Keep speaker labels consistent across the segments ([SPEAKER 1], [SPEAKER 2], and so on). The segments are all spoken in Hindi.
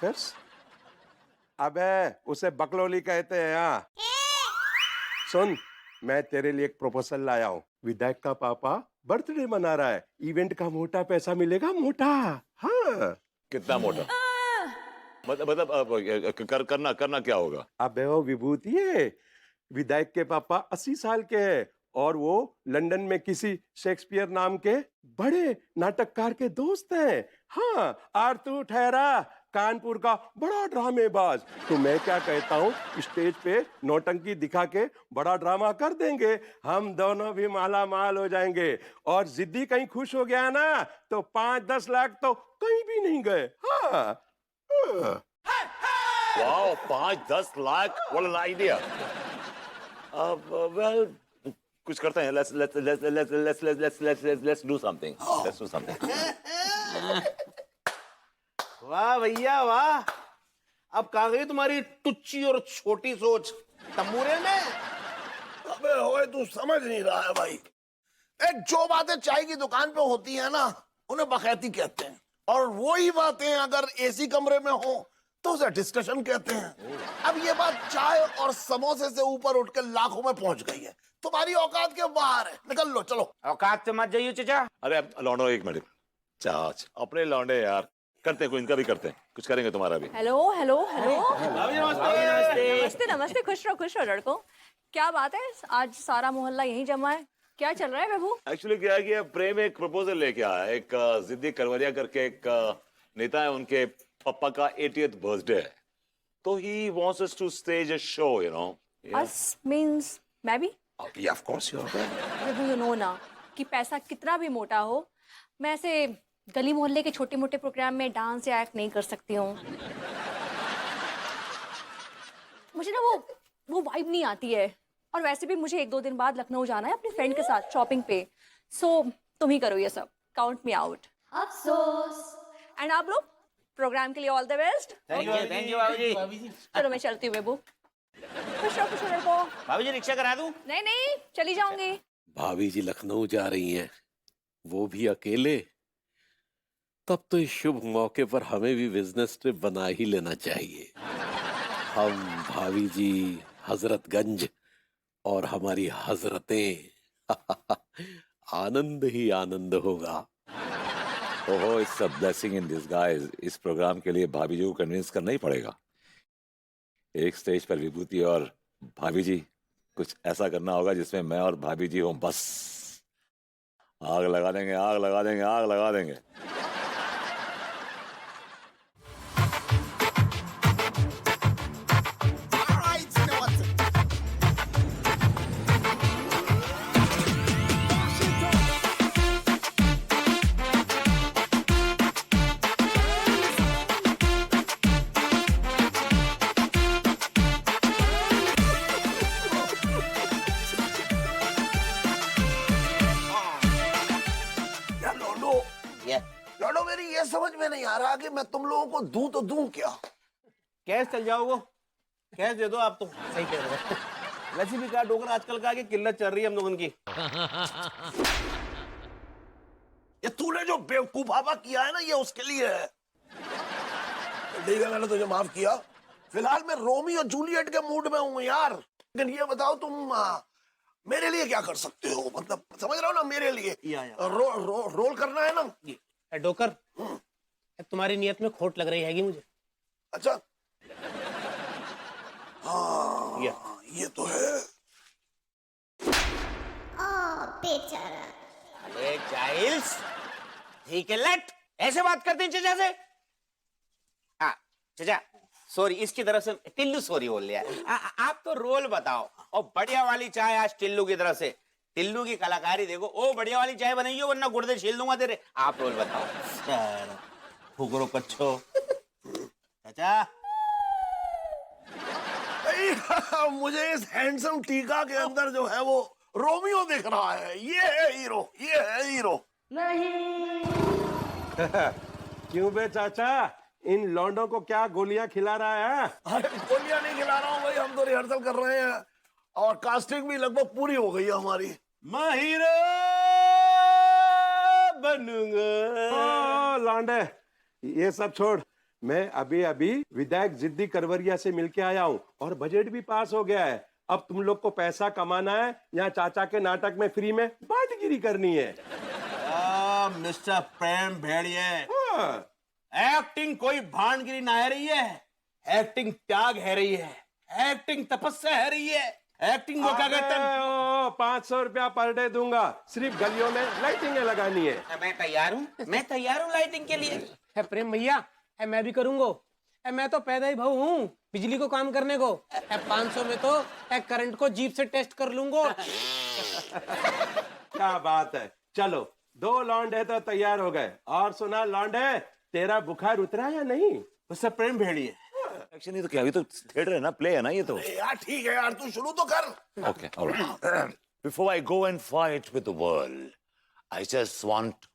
[SPEAKER 1] ऑफिस? अबे उसे बकलोली कहते हैं यहाँ। सुन, मैं तेरे लिए एक प्रपोजल लाया हूँ। विधायक का पापा बर्थडे मना रहा है, इवेंट का मोटा पैसा मिलेगा, मोटा। हाँ।
[SPEAKER 2] कितना मोटा? मतलब करना करना क्या होगा?
[SPEAKER 1] अबे वो विभूति है, विधायक के पापा 80 साल के हैं और वो लंदन में किसी शेक्सपियर नाम के बड़े नाटककार के दोस्त हैं। हाँ, और तू ठहरा कानपुर का बड़ा ड्रामेबाज। तो मैं क्या कहता हूँ, स्टेज पे नौटंकी दिखा के बड़ा ड्रामा कर देंगे, हम दोनों भी माला माल हो जाएंगे। और जिद्दी कहीं खुश हो गया ना तो 5-10 लाख तो कहीं भी नहीं गए। हाँ, हाँ।
[SPEAKER 2] Wow, 5-10 lakh, what an idea. Well, कुछ करते हैं। Let's do something.
[SPEAKER 3] वाह भैया वाह, अब कहाँ गई तुम्हारी टुच्ची और छोटी सोच तंबूरे में?
[SPEAKER 4] अबे ओए, तू समझ नहीं रहा है भाई। एक जो बातें चाय की दुकान पे होती है ना, उन्हें बखैती कहते हैं, और वही बातें अगर एसी कमरे में हो तो उसे डिस्कशन कहते हैं। अब ये बात चाय और समोसे से ऊपर उठकर लाखों में पहुंच गई है। तुम्हारी औकात के बाहर है, निकल लो, चलो।
[SPEAKER 3] औकात से मत जाइए चचा।
[SPEAKER 2] अरे लौंडो, एक मिनट। चाच अपने लौंडे यार, करते हैं, कोई इनका भी करते हैं, कुछ करेंगे तुम्हारा भी।
[SPEAKER 5] Hello hello hello.
[SPEAKER 3] नमस्ते।
[SPEAKER 5] नमस्ते नमस्ते, खुश रहो लड़कों। क्या बात है, आज सारा मोहल्ला यहीं जमा है, क्या चल रहा है बाबू?
[SPEAKER 2] एक्चुअली क्या है कि प्रेम एक प्रपोजल लेके आया है। एक जिद्दी करवरिया करके एक नेता है, उनके पापा का 80th बर्थडे है, तो he wants us to stage a show, you know.
[SPEAKER 5] Us means मैं भी?
[SPEAKER 2] Yeah of course you are.
[SPEAKER 5] बाबू यू नो ना कि पैसा कितना भी मोटा हो, मैं ऐसे गली मोहल्ले के छोटे मोटे प्रोग्राम में डांस या एक्ट नहीं कर सकती हूँ। मुझे ना वो वाइब नहीं आती है, और वैसे भी मुझे 1-2 दिन बाद लखनऊ जाना है अपनी फ्रेंड के साथ शॉपिंग पे। सो तुम ही करो ये सब, काउंट मी आउट। अफसोस। एंड आप लोग प्रोग्राम के लिए all the best.
[SPEAKER 3] Thank you बाबूजी।
[SPEAKER 5] चलो मैं चलती हूँ बेबू। खुश रहो लड़को।
[SPEAKER 3] बाबूजी रिक्शा करा दूं?
[SPEAKER 5] नहीं, चली जाऊंगी।
[SPEAKER 6] भाभी जी लखनऊ जा रही हैं, वो भी अकेले। तब तो इस शुभ मौके पर हमें भी बिजनेस ट्रिप बना ही लेना चाहिए। हम, भाभी जी, हजरतगंज और हमारी हजरतें। आनंद ही आनंद होगा।
[SPEAKER 2] ओहो, it's a blessing in disguise. इस प्रोग्राम के लिए भाभी जी को कन्विंस करना ही पड़ेगा। एक स्टेज पर विभूति और भाभी जी, कुछ ऐसा करना होगा जिसमें मैं और भाभी जी हो, बस आग लगा देंगे, आग लगा देंगे, आग लगा देंगे।
[SPEAKER 4] लौटो, मेरी ये समझ में नहीं आ रहा कि मैं तुम लोगों को दूं तो दूं क्या?
[SPEAKER 3] कैश चल जाओ, वो कैश दे दो आप तो। सही कह रहे हो। वैसे भी क्या डोकर आजकल का की किल्लत चल रही है हम लोगों की।
[SPEAKER 4] ये तूने जो बेवकूफापा किया है ना, ये उसके लिए है। ठीक है, मैंने तुझे माफ किया। फिलहाल मैं रोमी और जूलियट के मूड में हूँ यार। लेकिन ये बताओ, तुम मेरे लिए क्या कर सकते हो? मतलब समझ रहे हो ना, मेरे लिए
[SPEAKER 3] या।
[SPEAKER 4] रोल करना है ना।
[SPEAKER 3] डोकर, तुम्हारी नियत में खोट लग रही हैगी मुझे।
[SPEAKER 4] अच्छा, हाँ ये तो है।
[SPEAKER 7] बेचारा।
[SPEAKER 3] अरे जाइल्स, ठीक है, लेट ऐसे बात करते हैं चचा से? हाँ चचा, सॉरी, इसकी तरफ से टिल्लू सॉरी बोल लिया। आप तो रोल बताओ, और बढ़िया वाली चाय आज टिल्लू की तरफ से। टिल्लू की कलाकारी देखो, ओ बढ़िया वाली चाय बनाइयो वरना गुर्दे छील दूंगा तेरे। आप रोल बताओ। सर फुकरो कच्छो। चाचा,
[SPEAKER 4] मुझे इस हैंडसम टीका के अंदर जो है वो रोमियो दिख रहा है। ये है हीरो, ये है हीरो।
[SPEAKER 1] क्यों बे चाचा, इन लौंडों को क्या गोलियां खिला रहा है?
[SPEAKER 4] अरे गोलियां नहीं खिला रहा हूँ भाई, हम तो रिहर्सल कर रहे हैं और कास्टिंग भी लगभग पूरी हो गई है हमारी।
[SPEAKER 3] मैं हीरो बनूंगा।
[SPEAKER 1] लौंडे, ये सब छोड़, मैं अभी अभी विधायक जिद्दी करवरिया से मिलके आया हूँ और बजट भी पास हो गया है। अब तुम लोग को पैसा कमाना है या चाचा के नाटक में फ्री में बांटगिरी करनी है।
[SPEAKER 3] मिस्टर प्रेम भेड़िए,
[SPEAKER 1] हाँ,
[SPEAKER 3] एक्टिंग कोई भांडगिरी ना है रही है, एक्टिंग त्याग है रही है, एक्टिंग तपस्या है रही है, एक्टिंग वो क्या कहते हैं।
[SPEAKER 1] 500 रुपया पर डे दूंगा, सिर्फ गलियों में लाइटिंग लगानी है।
[SPEAKER 3] मैं तैयार हूँ, मैं तैयार हूँ लाइटिंग के लिए।
[SPEAKER 8] है प्रेम भैया, है मैं भी करूंगा। है मैं तो पैदा ही भाऊ हूँ बिजली को काम करने को। है 500 में तो है करंट को जीप से टेस्ट कर लूंगा।
[SPEAKER 1] क्या बात है, चलो 2 लौंडे तो तैयार हो गए। और सुना लौंडे, तेरा बुखार उतरा या नहीं?
[SPEAKER 3] मिस्टर प्रेम भेड़िए,
[SPEAKER 2] एक्शन नहीं तो क्या, अभी तो थिएटर है ना, प्ले है ना ये तो।
[SPEAKER 4] यार ठीक है यार, तू शुरू तो कर।
[SPEAKER 2] Okay, all right. Before I go and fight with the world, I just want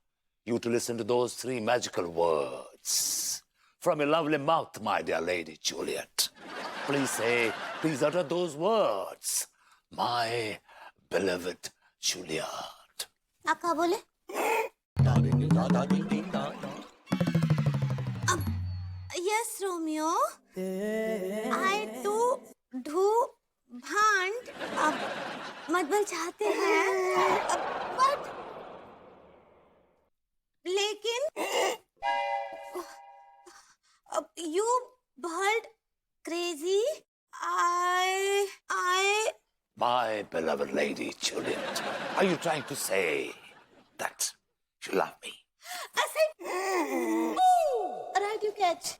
[SPEAKER 2] you to listen to those 3 magical words from your lovely mouth, my dear lady Juliet. Please utter those words, my beloved Juliet.
[SPEAKER 7] आप कहा बोले? यस रोमियो, आई टू ढू भांड अब मधुबल चाहते हैं, बट लेकिन you bird crazy, I
[SPEAKER 2] My beloved lady Juliet, are you trying to say that you love me?
[SPEAKER 7] I said, right, you catch.